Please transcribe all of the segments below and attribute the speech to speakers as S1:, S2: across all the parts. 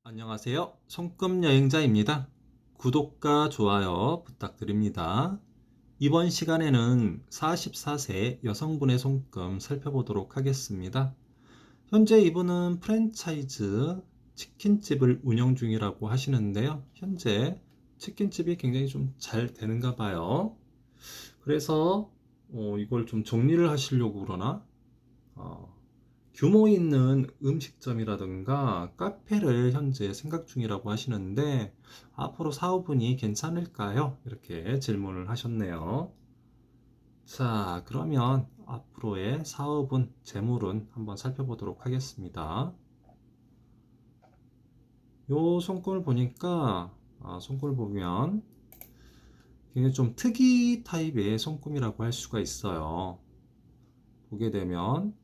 S1: 안녕하세요. 손금여행자입니다. 구독과 좋아요 부탁드립니다. 이번 시간에는 44세 여성분의 손금 살펴보도록 하겠습니다. 현재 이분은 프랜차이즈 치킨집을 운영 중이라고 하시는데요. 현재 치킨집이 굉장히 좀 잘 되는가 봐요. 그래서 이걸 좀 정리를 하시려고 그러나 어, 규모 있는 음식점이라든가 카페를 현재 생각 중이라고 하시는데 앞으로 사업운이 괜찮을까요? 이렇게 질문을 하셨네요. 자, 그러면 앞으로의 사업운, 재물운 한번 살펴보도록 하겠습니다. 요 손금을 보니까 손금을 보면 굉장히 좀 특이 타입의 손금이라고 할 수가 있어요. 보게 되면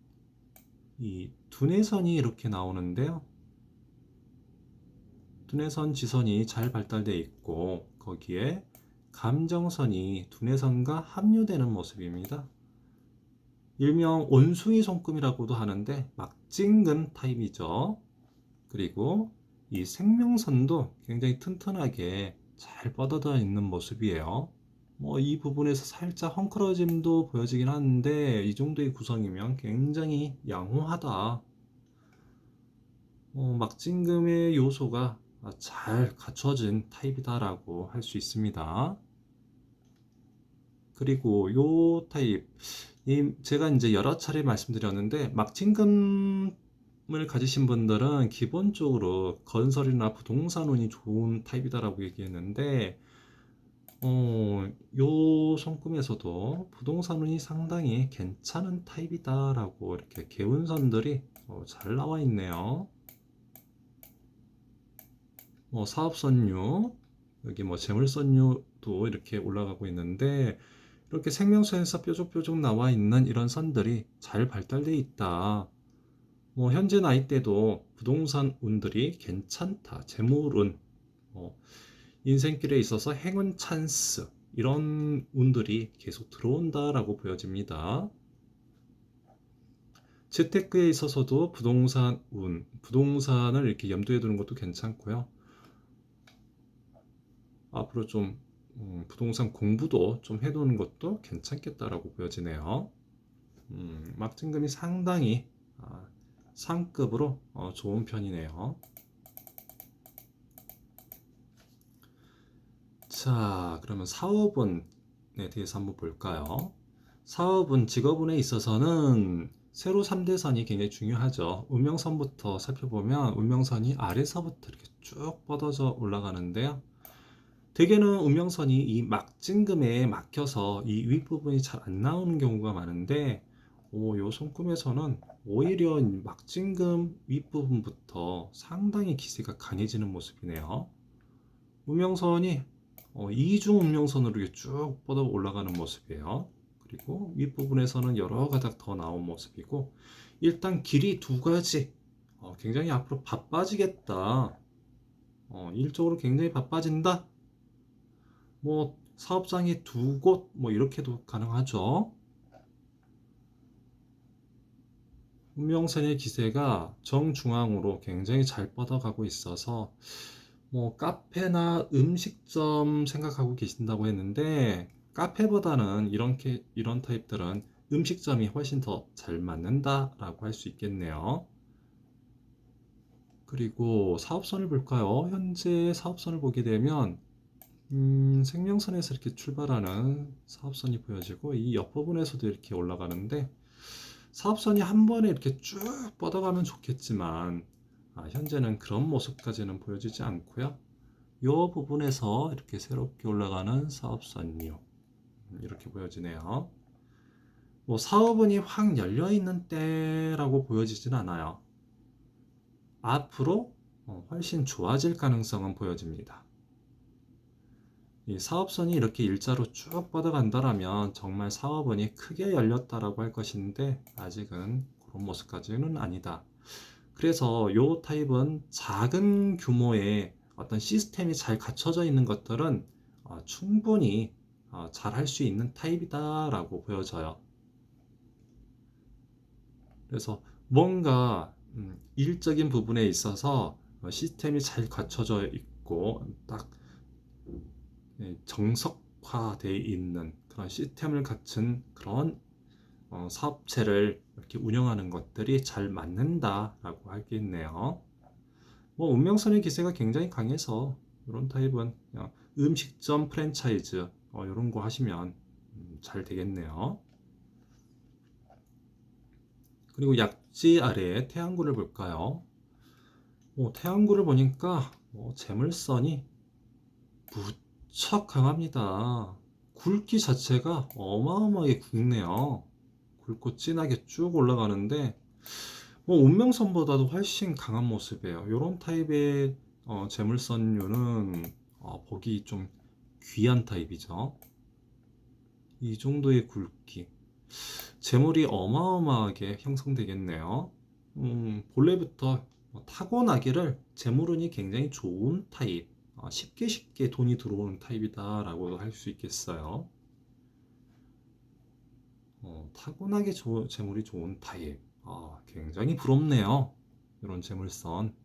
S1: 이 두뇌선이 이렇게 나오는데요. 두뇌선 지선이 잘 발달되어 있고 거기에 감정선이 두뇌선과 합류되는 모습입니다. 일명 원숭이 손금이라고도 하는데 막진금 타입이죠. 그리고 이 생명선도 굉장히 튼튼하게 잘 뻗어져 있는 모습이에요. 이 부분에서 살짝 헝클어짐도 보여지긴 하는데 이 정도의 구성이면 굉장히 양호하다. 막진금의 요소가 잘 갖춰진 타입이다라고 할 수 있습니다. 그리고 요 타입, 제가 이제 여러 차례 말씀드렸는데 막진금을 가지신 분들은 기본적으로 건설이나 부동산 운이 좋은 타입이다라고 얘기했는데 요 손금에서도 부동산 운이 상당히 괜찮은 타입이다라고 이렇게 개운선들이 잘 나와 있네요. 사업선류, 여기 재물선류도 이렇게 올라가고 있는데 이렇게 생명선에서 뾰족뾰족 나와 있는 이런 선들이 잘 발달되어 있다. 현재 나이대도 부동산 운들이 괜찮다. 재물운, 인생길에 있어서 행운 찬스 이런 운들이 계속 들어온다라고 보여집니다. 재테크에 있어서도 부동산 운, 부동산을 이렇게 염두에 두는 것도 괜찮고요. 앞으로 좀 부동산 공부도 좀 해두는 것도 괜찮겠다라고 보여지네요. 막진금이 상당히 상급으로 좋은 편이네요. 자, 그러면 사업운에 대해서 한번 볼까요? 사업운, 직업운에 있어서는 세로 3대선이 굉장히 중요하죠. 운명선부터 살펴보면 운명선이 아래서부터 이렇게 쭉 뻗어져 올라가는데요. 대개는 운명선이 이 막진금에 막혀서 이 윗부분이 잘 안 나오는 경우가 많은데 요 손금에서는 오히려 막진금 윗부분부터 상당히 기세가 강해지는 모습이네요. 운명선이 이중 운명선으로 이렇게 쭉 뻗어 올라가는 모습이에요. 그리고 윗부분에서는 여러 가닥 더 나온 모습이고 일단 길이 두 가지 굉장히 앞으로 바빠지겠다. 일적으로 굉장히 바빠진다. 사업장이 두 곳, 이렇게도 가능하죠. 운명선의 기세가 정중앙으로 굉장히 잘 뻗어가고 있어서, 카페나 음식점 생각하고 계신다고 했는데, 카페보다는 이런 타입들은 음식점이 훨씬 더 잘 맞는다라고 할 수 있겠네요. 그리고 사업선을 볼까요? 현재 사업선을 보게 되면, 생명선에서 이렇게 출발하는 사업선이 보여지고 이 옆부분에서도 이렇게 올라가는데 사업선이 한 번에 이렇게 쭉 뻗어가면 좋겠지만 현재는 그런 모습까지는 보여지지 않고요. 이 부분에서 이렇게 새롭게 올라가는 사업선이요. 이렇게 보여지네요. 사업은이 확 열려 있는 때라고 보여지진 않아요. 앞으로 훨씬 좋아질 가능성은 보여집니다. 이 사업선이 이렇게 일자로 쭉 뻗어간다라면 정말 사업원이 크게 열렸다라고 할 것인데 아직은 그런 모습까지는 아니다. 그래서 이 타입은 작은 규모의 어떤 시스템이 잘 갖춰져 있는 것들은 충분히 잘 할 수 있는 타입이다라고 보여져요. 그래서 뭔가 일적인 부분에 있어서 시스템이 잘 갖춰져 있고 딱 정석화되어 있는 그런 시스템을 갖춘 그런 사업체를 이렇게 운영하는 것들이 잘 맞는다라고 하겠네요. 뭐 운명선의 기세가 굉장히 강해서 이런 타입은 그냥 음식점 프랜차이즈 이런 거 하시면 잘 되겠네요. 그리고 약지 아래에 태양구를 볼까요? 태양구를 보니까 재물선이 무척 강합니다. 굵기 자체가 어마어마하게 굵네요. 굵고 진하게 쭉 올라가는데 운명선보다도 훨씬 강한 모습이에요. 이런 타입의 재물선류는 보기 좀 귀한 타입이죠. 이 정도의 굵기. 재물이 어마어마하게 형성되겠네요. 본래부터 타고나기를 재물운이 굉장히 좋은 타입, 쉽게 쉽게 돈이 들어오는 타입이다라고도 할 수 있겠어요. 타고나게 재물이 좋은 타입. 굉장히 부럽네요. 이런 재물선.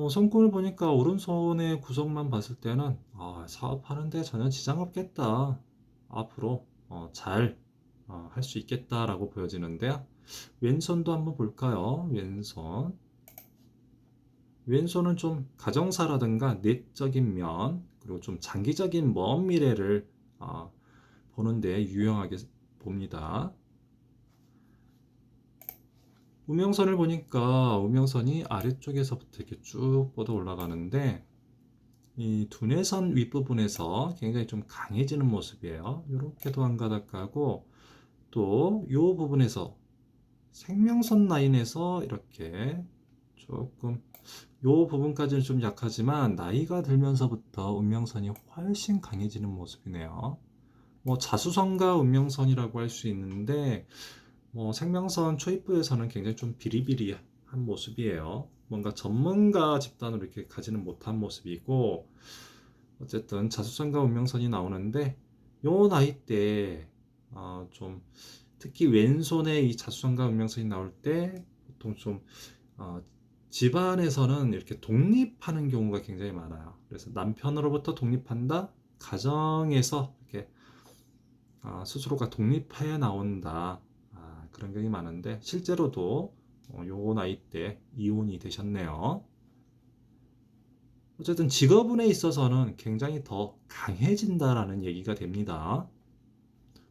S1: 손금을 보니까 오른손의 구석만 봤을 때는 사업하는데 전혀 지장 없겠다. 앞으로 잘 할 수 있겠다라고 보여지는데요. 왼손도 한번 볼까요? 왼손. 왼손은 좀 가정사라든가 내적인 면, 그리고 좀 장기적인 먼 미래를 보는데 유용하게 봅니다. 우명선을 보니까 우명선이 아래쪽에서부터 이렇게 쭉 뻗어 올라가는데 이 두뇌선 윗부분에서 굉장히 좀 강해지는 모습이에요. 이렇게도 한 가닥 가고 또 이 부분에서 생명선 라인에서 이렇게 조금 이 부분까지는 좀 약하지만 나이가 들면서부터 운명선이 훨씬 강해지는 모습이네요. 자수성가 운명선이라고 할 수 있는데 생명선 초입부에서는 굉장히 좀 비리비리한 모습이에요. 뭔가 전문가 집단으로 이렇게 가지는 못한 모습이고 어쨌든 자수성가 운명선이 나오는데 요 나이 때 좀 특히 왼손에 이 자수성가 운명선이 나올 때 보통 좀 집안에서는 이렇게 독립하는 경우가 굉장히 많아요. 그래서 남편으로부터 독립한다, 가정에서 이렇게 스스로가 독립해 나온다, 그런 경우가 많은데 실제로도 요 나이 때 이혼이 되셨네요. 어쨌든 직업운에 있어서는 굉장히 더 강해진다라는 얘기가 됩니다.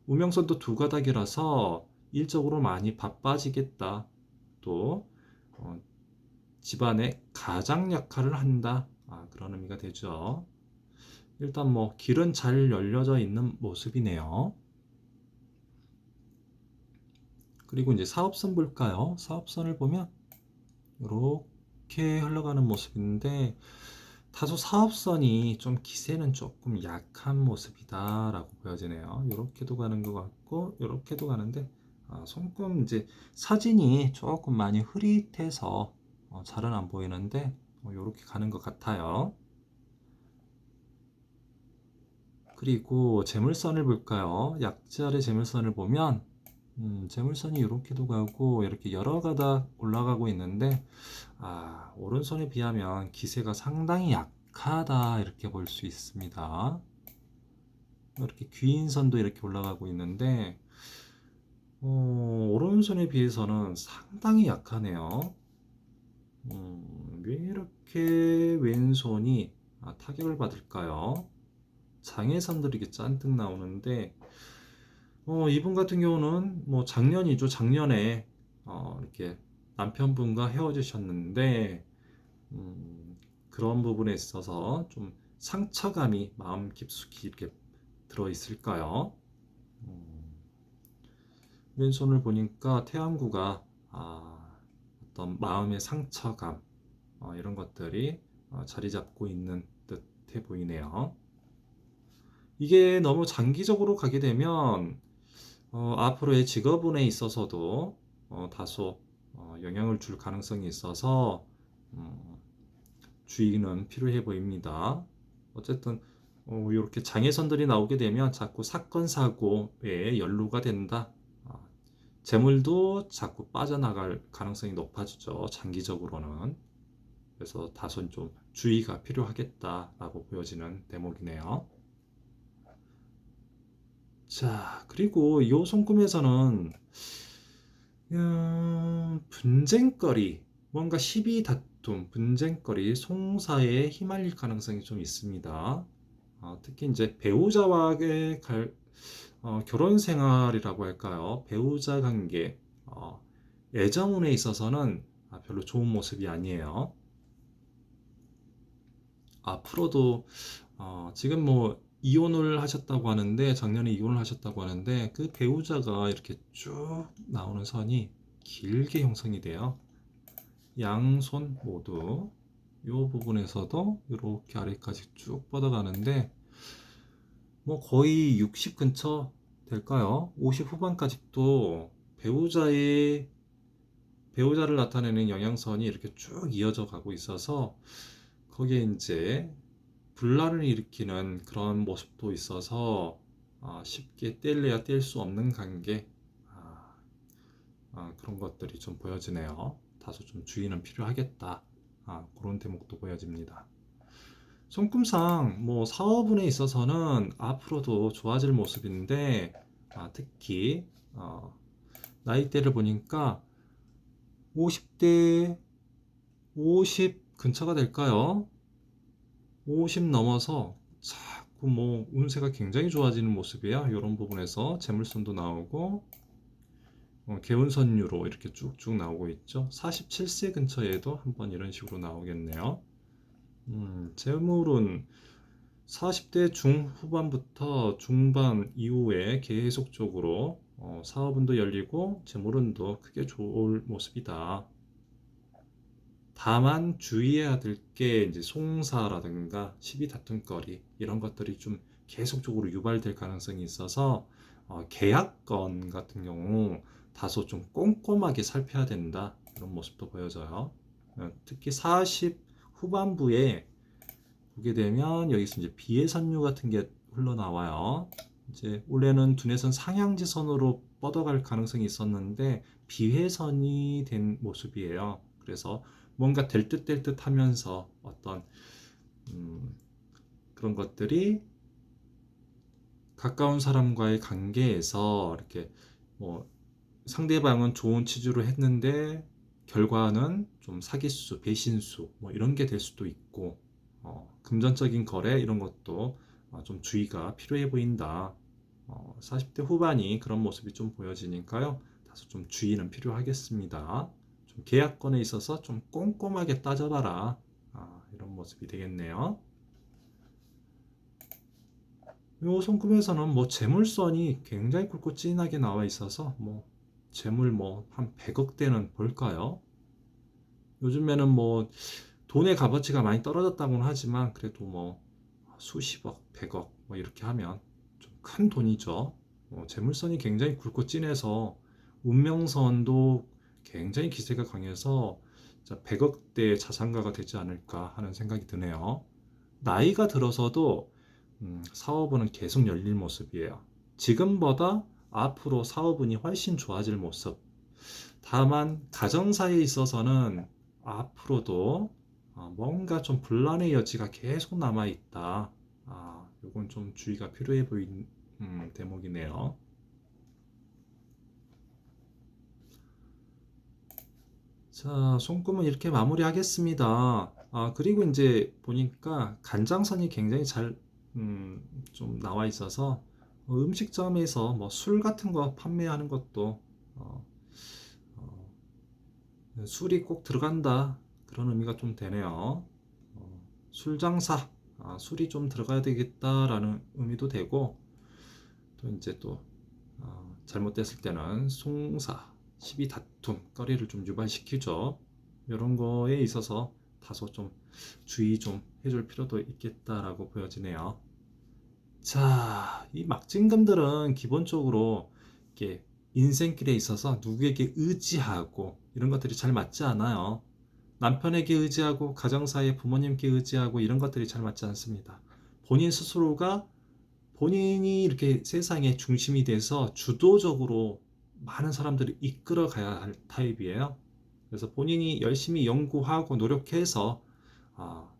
S1: 운명선도 두 가닥이라서 일적으로 많이 바빠지겠다. 또 집안의 가장 역할을 한다. 그런 의미가 되죠. 일단 길은 잘 열려져 있는 모습이네요. 그리고 이제 사업선 볼까요? 사업선을 보면 이렇게 흘러가는 모습인데 다소 사업선이 좀 기세는 조금 약한 모습이다라고 보여지네요. 이렇게도 가는 것 같고 이렇게도 가는데 손금 이제 사진이 조금 많이 흐릿해서 잘은 안 보이는데 이렇게 가는 것 같아요. 그리고 재물선을 볼까요? 약지 아래 재물선을 보면 재물선이 이렇게도 가고 이렇게 여러 가닥 올라가고 있는데 오른손에 비하면 기세가 상당히 약하다 이렇게 볼 수 있습니다. 이렇게 귀인선도 이렇게 올라가고 있는데 오른손에 비해서는 상당히 약하네요. 왜 이렇게 왼손이 타격을 받을까요? 장애선들이 이렇게 잔뜩 나오는데 이분 같은 경우는 작년이죠. 작년에 이렇게 남편분과 헤어지셨는데 그런 부분에 있어서 좀 상처감이 마음 깊숙이 이렇게 들어 있을까요? 왼손을 보니까 태양구가 어떤 마음의 상처감 이런 것들이 자리 잡고 있는 듯해 보이네요. 이게 너무 장기적으로 가게 되면 앞으로의 직업운에 있어서도 다소 영향을 줄 가능성이 있어서 주의는 필요해 보입니다. 어쨌든 이렇게 장애선들이 나오게 되면 자꾸 사건 사고에 연루가 된다. 재물도 자꾸 빠져나갈 가능성이 높아지죠. 장기적으로는. 그래서 다소 좀 주의가 필요하겠다라고 보여지는 대목이네요. 자, 그리고 이 손금에서는 분쟁거리, 뭔가 시비 다툼, 분쟁거리, 송사에 휘말릴 가능성이 좀 있습니다. 특히 이제 배우자와의 결혼 생활이라고 할까요? 배우자 관계, 애정운에 있어서는 별로 좋은 모습이 아니에요. 앞으로도 지금 뭐 이혼을 하셨다고 하는데, 작년에 이혼을 하셨다고 하는데, 그 배우자가 이렇게 쭉 나오는 선이 길게 형성이 돼요. 양손 모두 이 부분에서도 이렇게 아래까지 쭉 뻗어가는데, 뭐 거의 60 근처 될까요? 50 후반까지도 배우자를 나타내는 영양선이 이렇게 쭉 이어져 가고 있어서, 거기에 이제 분란을 일으키는 그런 모습도 있어서 쉽게 뗄래야 뗄 수 없는 관계, 그런 것들이 좀 보여지네요. 다소 좀 주의는 필요하겠다. 그런 대목도 보여집니다. 손금상 뭐 사업운에 있어서는 앞으로도 좋아질 모습인데, 특히 나이대를 보니까 50대 50 근처가 될까요? 50 넘어서 자꾸 뭐 운세가 굉장히 좋아지는 모습이에요. 이런 부분에서 재물선도 나오고 개운선유로 이렇게 쭉쭉 나오고 있죠. 47세 근처에도 한번 이런 식으로 나오겠네요. 재물은 40대 중후반부터 중반 이후에 계속적으로 사업운도 열리고 재물운도 크게 좋을 모습이다. 다만 주의해야 될 게 이제 송사라든가 시비 다툼거리 이런 것들이 좀 계속적으로 유발될 가능성이 있어서 계약건 같은 경우 다소 좀 꼼꼼하게 살펴야 된다, 이런 모습도 보여져요. 특히 40 후반부에 보게 되면 여기서 이제 비해선류 같은 게 흘러나와요. 이제 원래는 두뇌선 상향지선으로 뻗어갈 가능성이 있었는데 비회선이 된 모습이에요. 그래서 뭔가 될 듯 될 듯 하면서 어떤 그런 것들이 가까운 사람과의 관계에서 이렇게 뭐 상대방은 좋은 취지로 했는데 결과는 좀 사기수, 배신수 뭐 이런 게 될 수도 있고, 금전적인 거래 이런 것도 좀 주의가 필요해 보인다. 40대 후반이 그런 모습이 좀 보여지니까요. 다소 좀 주의는 필요하겠습니다. 좀 계약건에 있어서 좀 꼼꼼하게 따져봐라. 이런 모습이 되겠네요. 요 손금에서는 뭐 재물선이 굉장히 굵고 진하게 나와 있어서 뭐 재물 뭐 한 100억대는 볼까요? 요즘에는 뭐 돈의 값어치가 많이 떨어졌다고는 하지만 그래도 뭐 수십억, 100억 뭐 이렇게 하면 좀 큰 돈이죠. 재물선이 굉장히 굵고 진해서 운명선도 굉장히 기세가 강해서 100억대 자산가가 되지 않을까 하는 생각이 드네요. 나이가 들어서도 사업은 계속 열릴 모습이에요. 지금보다 앞으로 사업운이 훨씬 좋아질 모습. 다만 가정사에 있어서는 앞으로도 뭔가 좀 분란의 여지가 계속 남아 있다. 이건 좀 주의가 필요해 보이는 대목이네요. 자, 손금은 이렇게 마무리하겠습니다. 그리고 이제 보니까 간장선이 굉장히 잘 좀 나와 있어서 음식점에서 뭐 술 같은 거 판매하는 것도 어, 술이 꼭 들어간다, 그런 의미가 좀 되네요. 술 장사, 술이 좀 들어가야 되겠다라는 의미도 되고, 또 이제 또 잘못됐을 때는 송사, 시비 다툼, 거리를 좀 유발시키죠. 이런 거에 있어서 다소 좀 주의 좀 해줄 필요도 있겠다라고 보여지네요. 자, 이 막진금들은 기본적으로 이렇게 인생길에 있어서 누구에게 의지하고 이런 것들이 잘 맞지 않아요. 남편에게 의지하고 가정사에 부모님께 의지하고 이런 것들이 잘 맞지 않습니다. 본인 스스로가 본인이 이렇게 세상의 중심이 돼서 주도적으로 많은 사람들을 이끌어 가야 할 타입이에요. 그래서 본인이 열심히 연구하고 노력해서 아,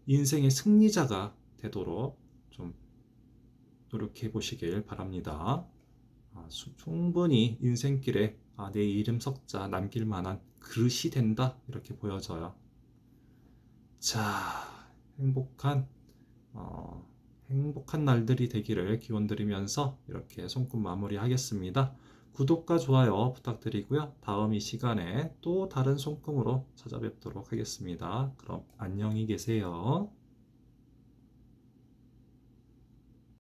S1: 인생의 승리자가 되도록 좀 노력해 보시길 바랍니다. 충분히 인생길에 내 이름 석자 남길 만한 그릇이 된다 이렇게 보여져요. 자, 어, 행복한 날들이 되기를 기원드리면서 이렇게 손금 마무리하겠습니다. 구독과 좋아요 부탁드리고요. 다음 이 시간에 또 다른 손금으로 찾아뵙도록 하겠습니다. 그럼 안녕히 계세요.